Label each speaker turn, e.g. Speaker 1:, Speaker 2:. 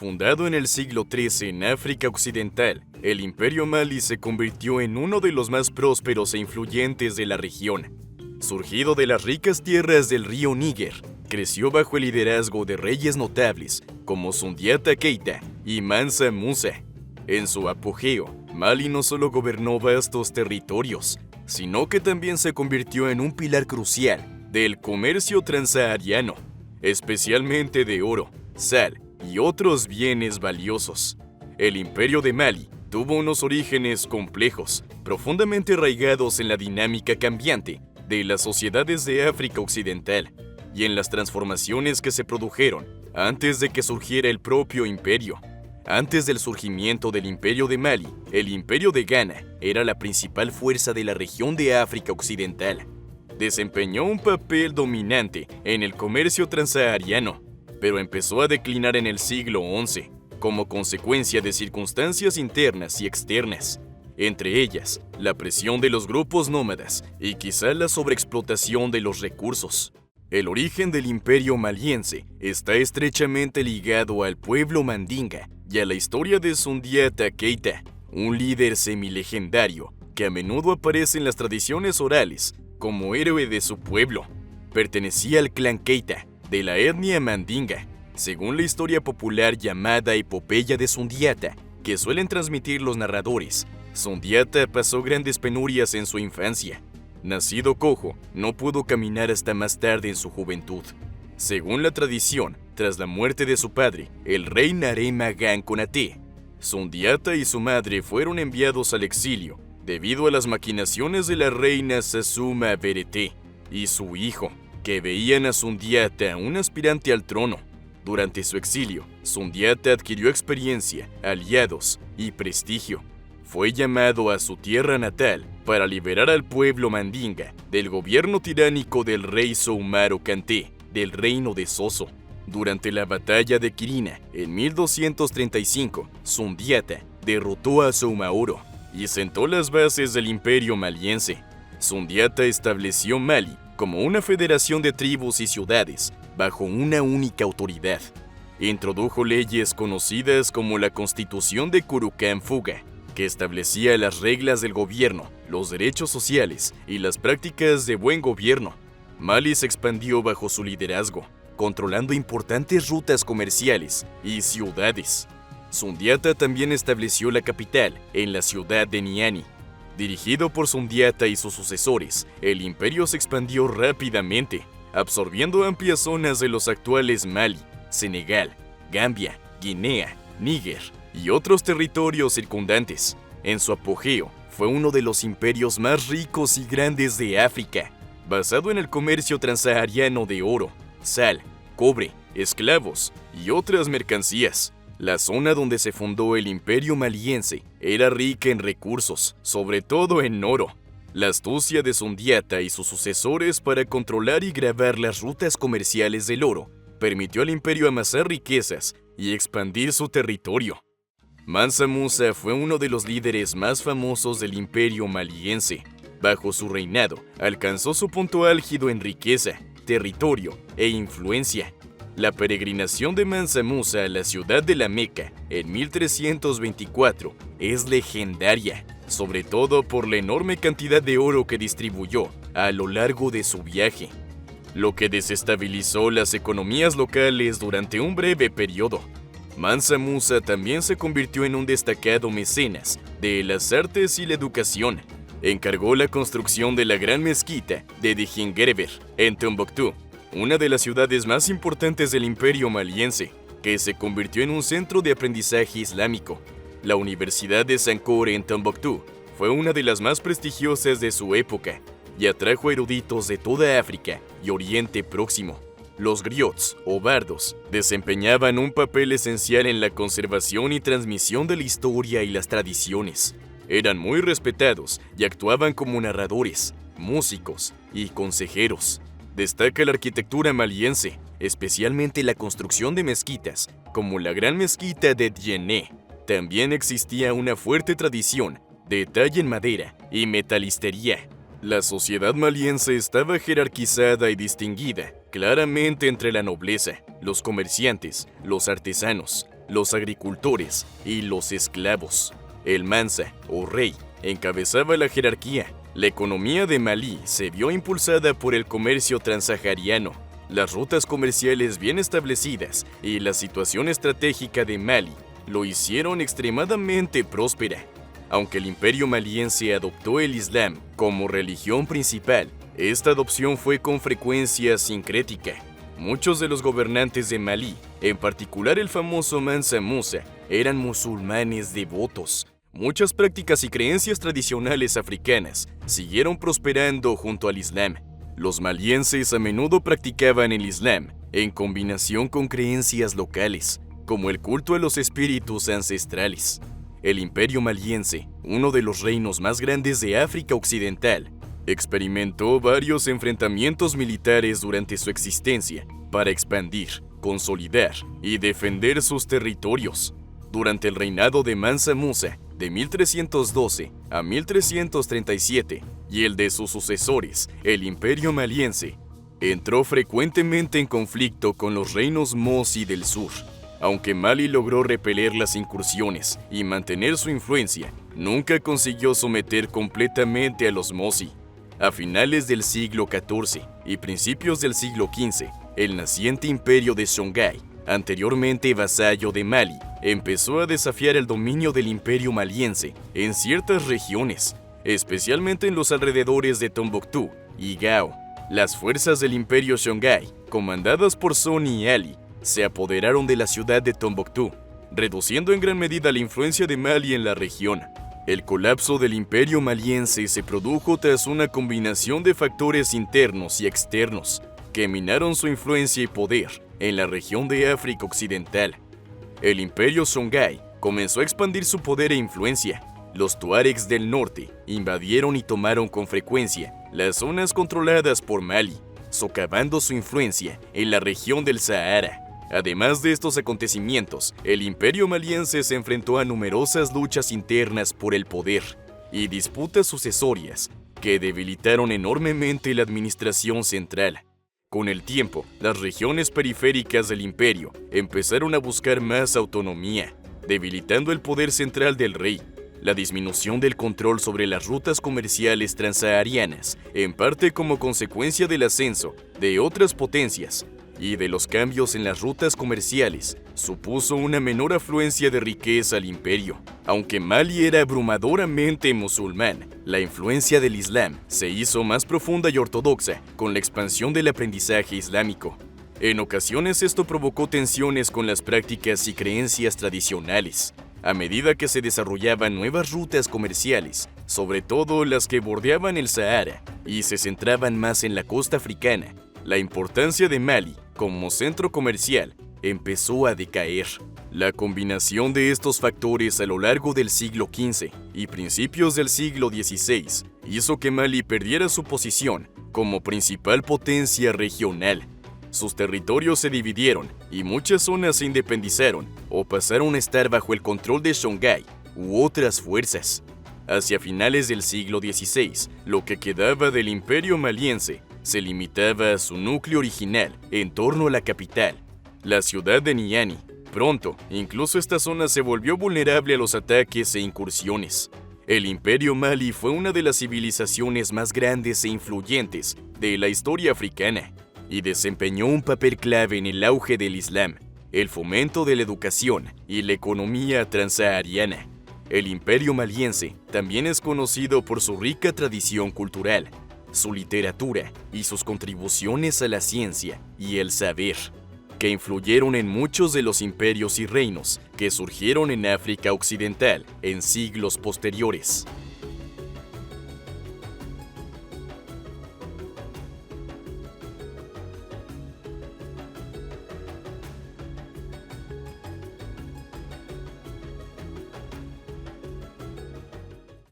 Speaker 1: Fundado en el siglo XIII en África Occidental, el Imperio Mali se convirtió en uno de los más prósperos e influyentes de la región. Surgido de las ricas tierras del río Níger, creció bajo el liderazgo de reyes notables como Sundiata Keita y Mansa Musa. En su apogeo, Mali no solo gobernó vastos territorios, sino que también se convirtió en un pilar crucial del comercio transsahariano, especialmente de oro, sal y otros bienes valiosos. El Imperio de Mali tuvo unos orígenes complejos, profundamente arraigados en la dinámica cambiante de las sociedades de África Occidental y en las transformaciones que se produjeron antes de que surgiera el propio imperio. Antes del surgimiento del Imperio de Mali, el Imperio de Ghana era la principal fuerza de la región de África Occidental. Desempeñó un papel dominante en el comercio transsahariano, pero empezó a declinar en el siglo XI, como consecuencia de circunstancias internas y externas, entre ellas la presión de los grupos nómadas y quizá la sobreexplotación de los recursos. El origen del imperio maliense está estrechamente ligado al pueblo mandinga y a la historia de Sundiata Keita, un líder semilegendario que a menudo aparece en las tradiciones orales como héroe de su pueblo. Pertenecía al clan Keita, de la etnia mandinga, según la historia popular llamada Epopeya de Sundiata, que suelen transmitir los narradores. Sundiata pasó grandes penurias en su infancia. Nacido cojo, no pudo caminar hasta más tarde en su juventud. Según la tradición, tras la muerte de su padre, el rey Narema Gan Konate, Sundiata y su madre fueron enviados al exilio debido a las maquinaciones de la reina Sasuma Berete y su hijo, que veían a Sundiata un aspirante al trono. Durante su exilio, Sundiata adquirió experiencia, aliados y prestigio. Fue llamado a su tierra natal para liberar al pueblo mandinga del gobierno tiránico del rey Soumaro Kanté del reino de Soso. Durante la batalla de Kirina, en 1235, Sundiata derrotó a Soumaoro y sentó las bases del imperio maliense. Sundiata estableció Mali como una federación de tribus y ciudades bajo una única autoridad. Introdujo leyes conocidas como la Constitución de Kurukan Fuga, que establecía las reglas del gobierno, los derechos sociales y las prácticas de buen gobierno. Mali se expandió bajo su liderazgo, controlando importantes rutas comerciales y ciudades. Sundiata también estableció la capital en la ciudad de Niani. Dirigido por Sundiata y sus sucesores, el imperio se expandió rápidamente, absorbiendo amplias zonas de los actuales Mali, Senegal, Gambia, Guinea, Níger y otros territorios circundantes. En su apogeo, fue uno de los imperios más ricos y grandes de África, basado en el comercio transsahariano de oro, sal, cobre, esclavos y otras mercancías. La zona donde se fundó el imperio maliense era rica en recursos, sobre todo en oro. La astucia de Sundiata y sus sucesores para controlar y grabar las rutas comerciales del oro permitió al imperio amasar riquezas y expandir su territorio. Mansa Musa fue uno de los líderes más famosos del imperio maliense. Bajo su reinado, alcanzó su punto álgido en riqueza, territorio e influencia. La peregrinación de Mansa Musa a la ciudad de la Meca en 1324 es legendaria, sobre todo por la enorme cantidad de oro que distribuyó a lo largo de su viaje, lo que desestabilizó las economías locales durante un breve periodo. Mansa Musa también se convirtió en un destacado mecenas de las artes y la educación. Encargó la construcción de la gran mezquita de Djinguereber en Tombuctú, una de las ciudades más importantes del imperio maliense, que se convirtió en un centro de aprendizaje islámico. La Universidad de Sankore en Tombuctú fue una de las más prestigiosas de su época y atrajo eruditos de toda África y Oriente Próximo. Los griots, o bardos, desempeñaban un papel esencial en la conservación y transmisión de la historia y las tradiciones. Eran muy respetados y actuaban como narradores, músicos y consejeros. Destaca la arquitectura maliense, especialmente la construcción de mezquitas, como la Gran Mezquita de Djenné. También existía una fuerte tradición de talla en madera y metalistería. La sociedad maliense estaba jerarquizada y distinguida claramente entre la nobleza, los comerciantes, los artesanos los agricultores y los esclavos. El Mansa, o rey, encabezaba la jerarquía. La economía de Malí se vio impulsada por el comercio transsahariano, las rutas comerciales bien establecidas y la situación estratégica de Mali lo hicieron extremadamente próspera. Aunque el imperio maliense adoptó el Islam como religión principal, esta adopción fue con frecuencia sincrética. Muchos de los gobernantes de Malí, en particular el famoso Mansa Musa, eran musulmanes devotos. Muchas prácticas y creencias tradicionales africanas siguieron prosperando junto al Islam. Los malienses a menudo practicaban el Islam en combinación con creencias locales, como el culto a los espíritus ancestrales. El imperio maliense, uno de los reinos más grandes de África Occidental, experimentó varios enfrentamientos militares durante su existencia para expandir, consolidar y defender sus territorios. Durante el reinado de Mansa Musa, de 1312 a 1337, y el de sus sucesores, el imperio maliense, entró frecuentemente en conflicto con los reinos Mosi del sur. Aunque Mali logró repeler las incursiones y mantener su influencia, nunca consiguió someter completamente a los Mosi. A finales del siglo XIV y principios del siglo XV, el naciente imperio de Songhai, anteriormente vasallo de Mali, empezó a desafiar el dominio del imperio maliense en ciertas regiones, especialmente en los alrededores de Tombuctú y Gao. Las fuerzas del imperio Songhai, comandadas por Soni y Ali, se apoderaron de la ciudad de Tombuctú, reduciendo en gran medida la influencia de Mali en la región. El colapso del imperio maliense se produjo tras una combinación de factores internos y externos que minaron su influencia y poder en la región de África Occidental. El imperio Songhai comenzó a expandir su poder e influencia. Los tuaregs del norte invadieron y tomaron con frecuencia las zonas controladas por Mali, socavando su influencia en la región del Sahara. Además de estos acontecimientos, el imperio maliense se enfrentó a numerosas luchas internas por el poder y disputas sucesorias que debilitaron enormemente la administración central. Con el tiempo, las regiones periféricas del imperio empezaron a buscar más autonomía, debilitando el poder central del rey. La disminución del control sobre las rutas comerciales transsaharianas, en parte como consecuencia del ascenso de otras potencias y de los cambios en las rutas comerciales, supuso una menor afluencia de riqueza al imperio. Aunque Mali era abrumadoramente musulmán, la influencia del Islam se hizo más profunda y ortodoxa con la expansión del aprendizaje islámico. En ocasiones esto provocó tensiones con las prácticas y creencias tradicionales. A medida que se desarrollaban nuevas rutas comerciales, sobre todo las que bordeaban el Sahara y se centraban más en la costa africana, la importancia de Mali como centro comercial empezó a decaer. La combinación de estos factores a lo largo del siglo XV y principios del siglo XVI hizo que Mali perdiera su posición como principal potencia regional. Sus territorios se dividieron y muchas zonas se independizaron o pasaron a estar bajo el control de Songhai u otras fuerzas. Hacia finales del siglo XVI, lo que quedaba del imperio maliense se limitaba a su núcleo original en torno a la capital, la ciudad de Niani. Pronto, incluso esta zona se volvió vulnerable a los ataques e incursiones. El imperio Mali fue una de las civilizaciones más grandes e influyentes de la historia africana y desempeñó un papel clave en el auge del Islam, el fomento de la educación y la economía transsahariana. El imperio maliense también es conocido por su rica tradición cultural, su literatura y sus contribuciones a la ciencia y el saber, que influyeron en muchos de los imperios y reinos que surgieron en África Occidental en siglos posteriores.